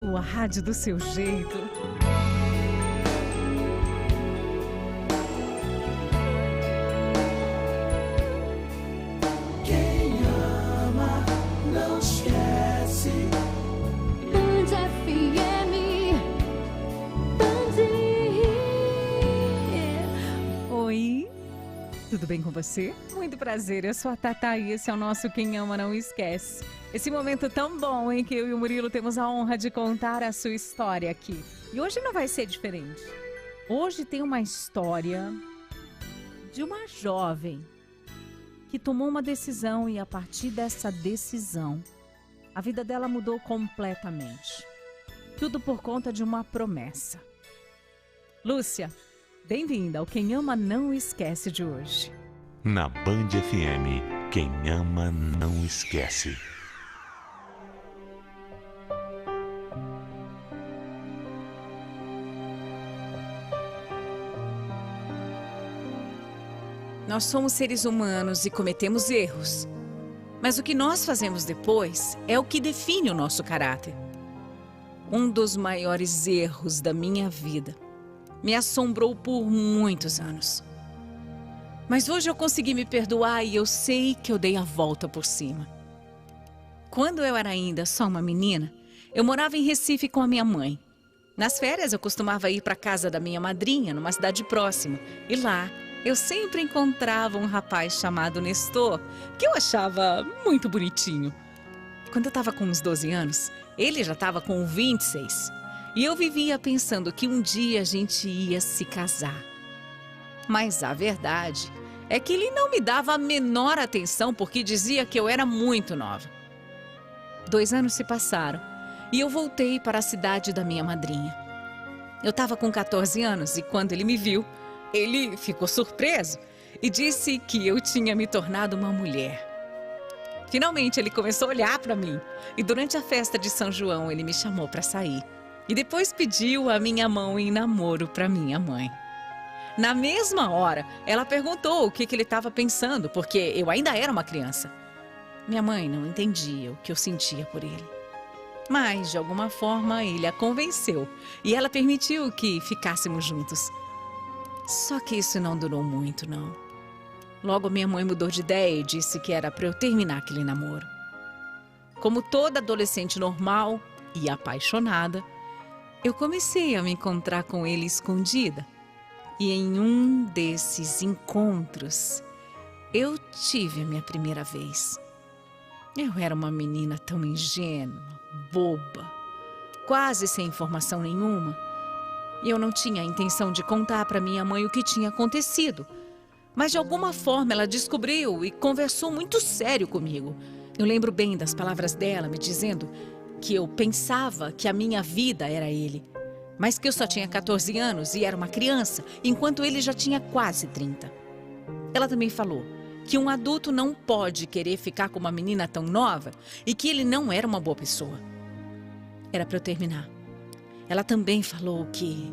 A rádio do seu jeito. Quem ama não esquece. Band FM, Band. Oi, tudo bem com você? Muito prazer, eu sou a Tatá e esse é o nosso Quem Ama Não Esquece. Esse momento tão bom em que eu e o Murilo temos a honra de contar a sua história aqui. E hoje não vai ser diferente. Hoje tem uma história de uma jovem que tomou uma decisão e a partir dessa decisão, a vida dela mudou completamente. Tudo por conta de uma promessa. Lúcia, bem-vinda ao Quem Ama Não Esquece de hoje. Na Band FM, quem ama não esquece. Nós somos seres humanos e cometemos erros. Mas o que nós fazemos depois é o que define o nosso caráter. Um dos maiores erros da minha vida me assombrou por muitos anos. Mas hoje eu consegui me perdoar e eu sei que eu dei a volta por cima. Quando eu era ainda só uma menina, eu morava em Recife com a minha mãe. Nas férias eu costumava ir para a casa da minha madrinha, numa cidade próxima. E lá eu sempre encontrava um rapaz chamado Nestor, que eu achava muito bonitinho. Quando eu estava com uns 12 anos, ele já estava com 26. E eu vivia pensando que um dia a gente ia se casar. Mas a verdade é que ele não me dava a menor atenção porque dizia que eu era muito nova. 2 anos se passaram e eu voltei para a cidade da minha madrinha. Eu estava com 14 anos e quando ele me viu, ele ficou surpreso e disse que eu tinha me tornado uma mulher. Finalmente ele começou a olhar para mim e durante a festa de São João ele me chamou para sair. E depois pediu a minha mão em namoro para minha mãe. Na mesma hora, ela perguntou o que ele estava pensando, porque eu ainda era uma criança. Minha mãe não entendia o que eu sentia por ele. Mas, de alguma forma, ele a convenceu e ela permitiu que ficássemos juntos. Só que isso não durou muito, não. Logo minha mãe mudou de ideia e disse que era para eu terminar aquele namoro. Como toda adolescente normal e apaixonada, eu comecei a me encontrar com ele escondida. E em um desses encontros, eu tive a minha primeira vez. Eu era uma menina tão ingênua, boba, quase sem informação nenhuma. E eu não tinha a intenção de contar para minha mãe o que tinha acontecido. Mas de alguma forma ela descobriu e conversou muito sério comigo. Eu lembro bem das palavras dela me dizendo que eu pensava que a minha vida era ele. Mas que eu só tinha 14 anos e era uma criança, enquanto ele já tinha quase 30. Ela também falou que um adulto não pode querer ficar com uma menina tão nova e que ele não era uma boa pessoa. Era para eu terminar. Ela também falou que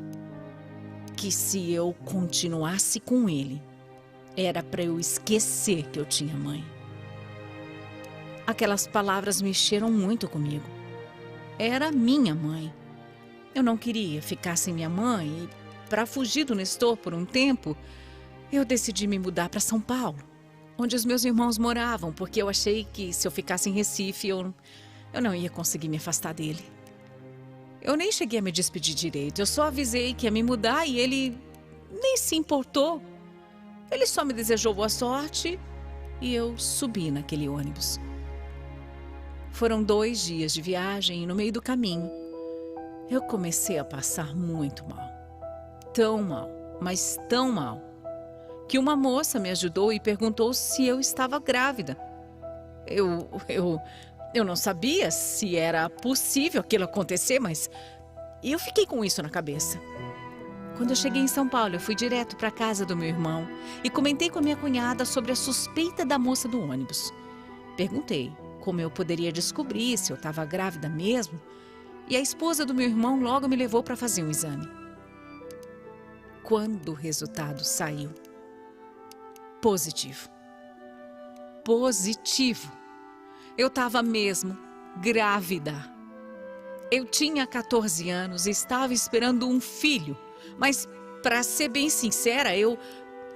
se eu continuasse com ele, era para eu esquecer que eu tinha mãe. Aquelas palavras mexeram muito comigo. Era minha mãe. Eu não queria ficar sem minha mãe e, para fugir do Nestor por um tempo, eu decidi me mudar para São Paulo, onde os meus irmãos moravam, porque eu achei que se eu ficasse em Recife, eu não ia conseguir me afastar dele. Eu nem cheguei a me despedir direito, eu só avisei que ia me mudar e ele nem se importou. Ele só me desejou boa sorte e eu subi naquele ônibus. Foram 2 dias de viagem e no meio do caminho, eu comecei a passar muito mal. Tão mal, mas tão mal, que uma moça me ajudou e perguntou se eu estava grávida. Eu não sabia se era possível aquilo acontecer, mas eu fiquei com isso na cabeça. Quando eu cheguei em São Paulo, eu fui direto para a casa do meu irmão e comentei com a minha cunhada sobre a suspeita da moça do ônibus. Perguntei como eu poderia descobrir se eu estava grávida mesmo. E a esposa do meu irmão logo me levou para fazer um exame. Quando o resultado saiu, positivo. Positivo. Eu estava mesmo grávida. Eu tinha 14 anos e estava esperando um filho, mas, para ser bem sincera, eu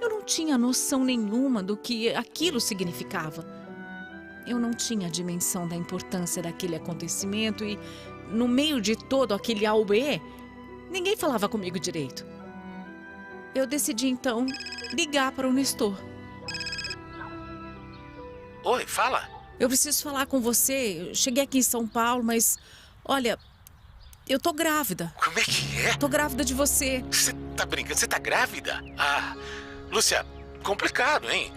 não tinha noção nenhuma do que aquilo significava. Eu não tinha a dimensão da importância daquele acontecimento e, no meio de todo aquele auê, ninguém falava comigo direito. Eu decidi, então, ligar para o Nestor. Oi, fala. Eu preciso falar com você. Eu cheguei aqui em São Paulo, mas, olha, eu tô grávida. Como é que é? Tô grávida de você. Você tá brincando? Você tá grávida? Ah, Lúcia, complicado, hein?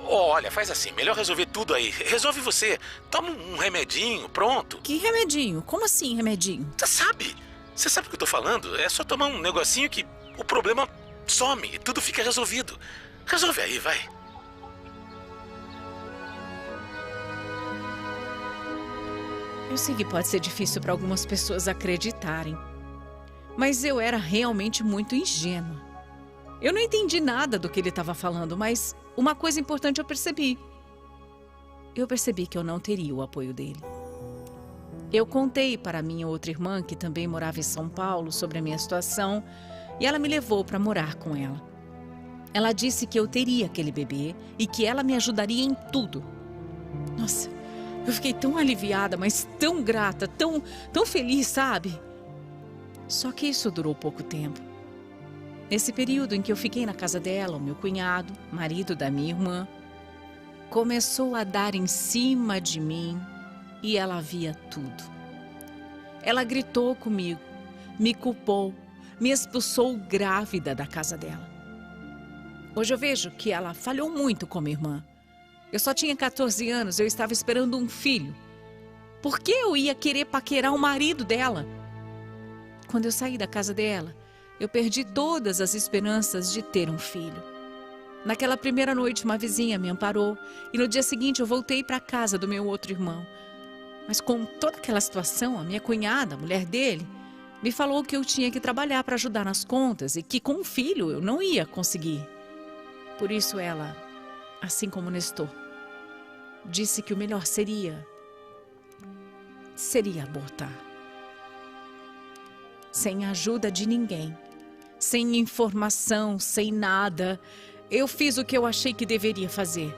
Olha, faz assim, melhor resolver tudo aí. Resolve você. Toma um remedinho, pronto. Que remedinho? Como assim, remedinho? Você sabe o que eu tô falando? É só tomar um negocinho que o problema some e tudo fica resolvido. Resolve aí, vai. Eu sei que pode ser difícil para algumas pessoas acreditarem, mas eu era realmente muito ingênua. Eu não entendi nada do que ele estava falando, mas uma coisa importante eu percebi. Eu percebi que eu não teria o apoio dele. Eu contei para minha outra irmã, que também morava em São Paulo, sobre a minha situação, e ela me levou para morar com ela. Ela disse que eu teria aquele bebê e que ela me ajudaria em tudo. Nossa, eu fiquei tão aliviada, mas tão grata, tão feliz, sabe? Só que isso durou pouco tempo. Nesse período em que eu fiquei na casa dela, o meu cunhado, marido da minha irmã, começou a dar em cima de mim e ela via tudo. Ela gritou comigo, me culpou, me expulsou grávida da casa dela. Hoje eu vejo que ela falhou muito como irmã. Eu só tinha 14 anos, eu estava esperando um filho. Por que eu ia querer paquerar o marido dela? Quando eu saí da casa dela, eu perdi todas as esperanças de ter um filho. Naquela primeira noite, uma vizinha me amparou e no dia seguinte eu voltei para a casa do meu outro irmão. Mas com toda aquela situação, a minha cunhada, a mulher dele, me falou que eu tinha que trabalhar para ajudar nas contas e que com um filho eu não ia conseguir. Por isso ela, assim como Nestor, disse que o melhor seria abortar. Sem a ajuda de ninguém, sem informação, sem nada, eu fiz o que eu achei que deveria fazer.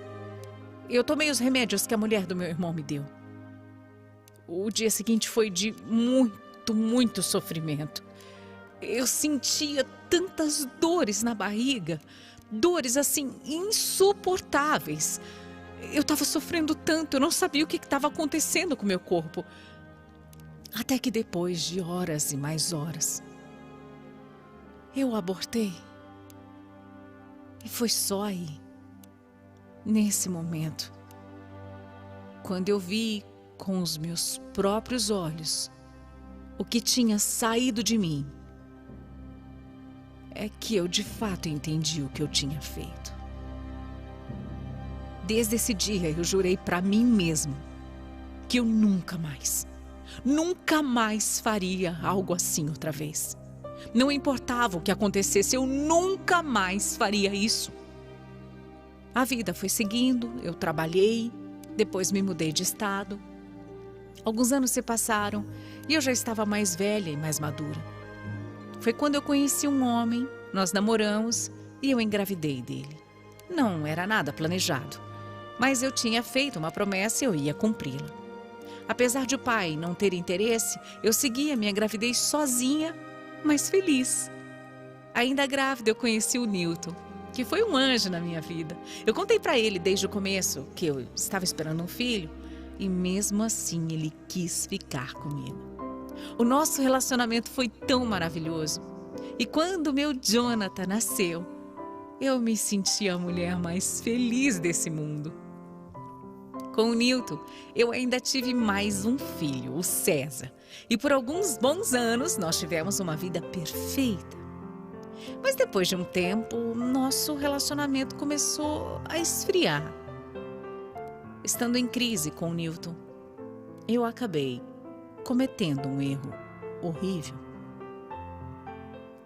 Eu tomei os remédios que a mulher do meu irmão me deu. O dia seguinte foi de muito sofrimento. Eu sentia tantas dores na barriga, dores assim insuportáveis. Eu estava sofrendo tanto, eu não sabia o que estava acontecendo com o meu corpo. Até que depois de horas e mais horas, eu abortei. E foi só aí, nesse momento, quando eu vi com os meus próprios olhos o que tinha saído de mim, é que eu de fato entendi o que eu tinha feito. Desde esse dia eu jurei para mim mesmo que eu nunca mais faria algo assim outra vez. Não importava o que acontecesse, eu nunca mais faria isso. A vida foi seguindo, eu trabalhei, depois me mudei de estado. Alguns anos se passaram e eu já estava mais velha e mais madura. Foi quando eu conheci um homem, nós namoramos e eu engravidei dele. Não era nada planejado, mas eu tinha feito uma promessa e eu ia cumpri-la. Apesar de o pai não ter interesse, eu segui a minha gravidez sozinha, mas feliz. Ainda grávida, eu conheci o Newton, que foi um anjo na minha vida. Eu contei para ele desde o começo que eu estava esperando um filho e mesmo assim ele quis ficar comigo. O nosso relacionamento foi tão maravilhoso. E quando meu Jonathan nasceu, eu me senti a mulher mais feliz desse mundo. Com o Newton, eu ainda tive mais um filho, o César. E por alguns bons anos, nós tivemos uma vida perfeita. Mas depois de um tempo, nosso relacionamento começou a esfriar. Estando em crise com o Newton, eu acabei cometendo um erro horrível.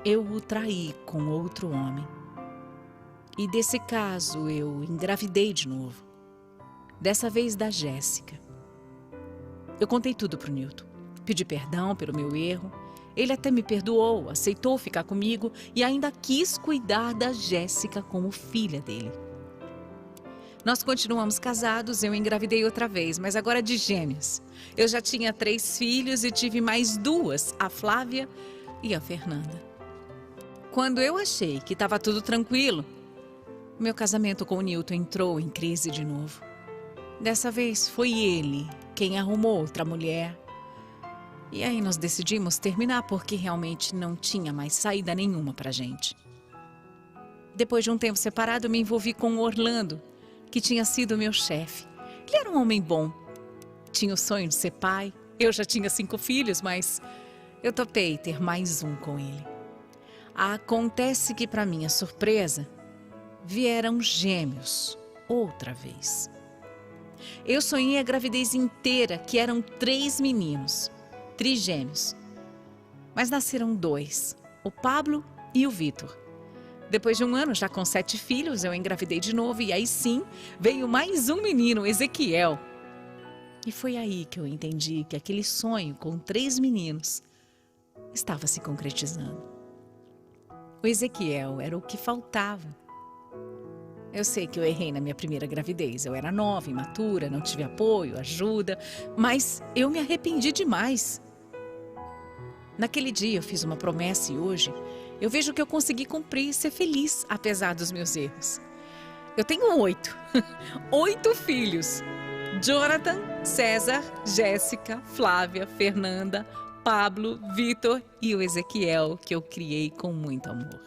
Eu o traí com outro homem. E desse caso, eu engravidei de novo. Dessa vez da Jéssica. Eu contei tudo pro Newton. Pedi perdão pelo meu erro. Ele até me perdoou, aceitou ficar comigo e ainda quis cuidar da Jéssica como filha dele. Nós continuamos casados, eu engravidei outra vez, mas agora de gêmeos. Eu já tinha 3 filhos e tive mais 2, a Flávia e a Fernanda. Quando eu achei que estava tudo tranquilo, meu casamento com o Newton entrou em crise de novo. Dessa vez foi ele quem arrumou outra mulher. E aí nós decidimos terminar porque realmente não tinha mais saída nenhuma pra gente. Depois de um tempo separado, eu me envolvi com o Orlando, que tinha sido meu chefe. Ele era um homem bom. Tinha o sonho de ser pai. Eu já tinha 5 filhos, mas eu topei ter mais um com ele. Acontece que, para minha surpresa, vieram gêmeos outra vez. Eu sonhei a gravidez inteira, que eram 3 meninos, trigêmeos. Mas nasceram 2, o Pablo e o Vitor. Depois de um ano, já com 7 filhos, eu engravidei de novo e aí sim veio mais um menino, Ezequiel. E foi aí que eu entendi que aquele sonho com 3 meninos estava se concretizando. O Ezequiel era o que faltava. Eu sei que eu errei na minha primeira gravidez. Eu era nova, imatura, não tive apoio, ajuda, mas eu me arrependi demais. Naquele dia eu fiz uma promessa e hoje eu vejo que eu consegui cumprir e ser feliz, apesar dos meus erros. Eu tenho 8. 8 filhos. Jonathan, César, Jéssica, Flávia, Fernanda, Pablo, Vitor e o Ezequiel, que eu criei com muito amor.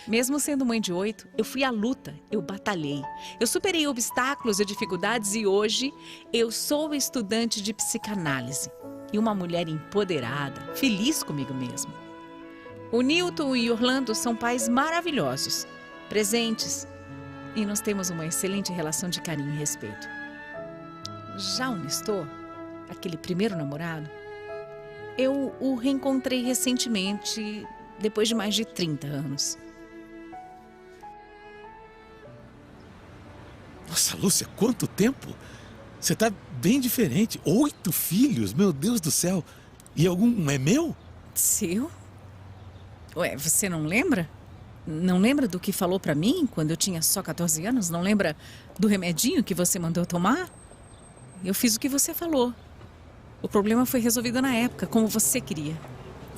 Mesmo sendo mãe de 8, eu fui à luta, eu batalhei. Eu superei obstáculos e dificuldades e hoje eu sou estudante de psicanálise e uma mulher empoderada, feliz comigo mesma. O Newton e o Orlando são pais maravilhosos, presentes e nós temos uma excelente relação de carinho e respeito. Já o Nestor, aquele primeiro namorado, eu o reencontrei recentemente, depois de mais de 30 anos. Nossa, Lúcia, quanto tempo? Você tá bem diferente. 8 filhos, meu Deus do céu. E algum é meu? Seu? Ué, você não lembra? Não lembra do que falou pra mim quando eu tinha só 14 anos? Não lembra do remedinho que você mandou tomar? Eu fiz o que você falou. O problema foi resolvido na época, como você queria.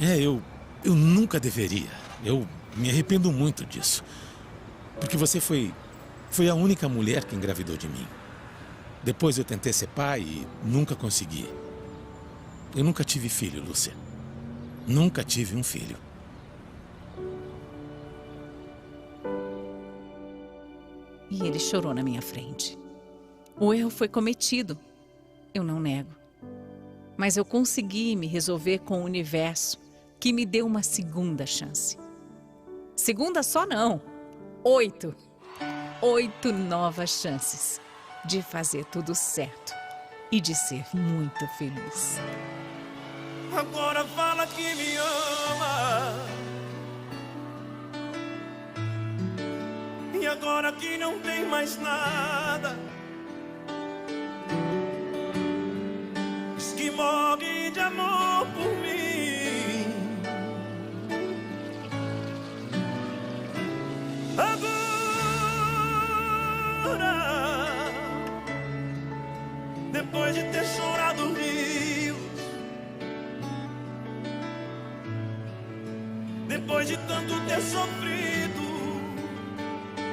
Eu nunca deveria. Eu me arrependo muito disso. Porque você foi a única mulher que engravidou de mim. Depois eu tentei ser pai e nunca consegui. Eu nunca tive filho, Lúcia. Nunca tive um filho. E ele chorou na minha frente. O erro foi cometido. Eu não nego. Mas eu consegui me resolver com o universo, que me deu uma segunda chance. Segunda só não. 8. 8 novas chances de fazer tudo certo e de ser muito feliz. Agora fala que me ama. E agora que não tem mais nada, diz que morre de amor por mim. Agora, depois de ter chorado rios, depois de tanto ter sofrido,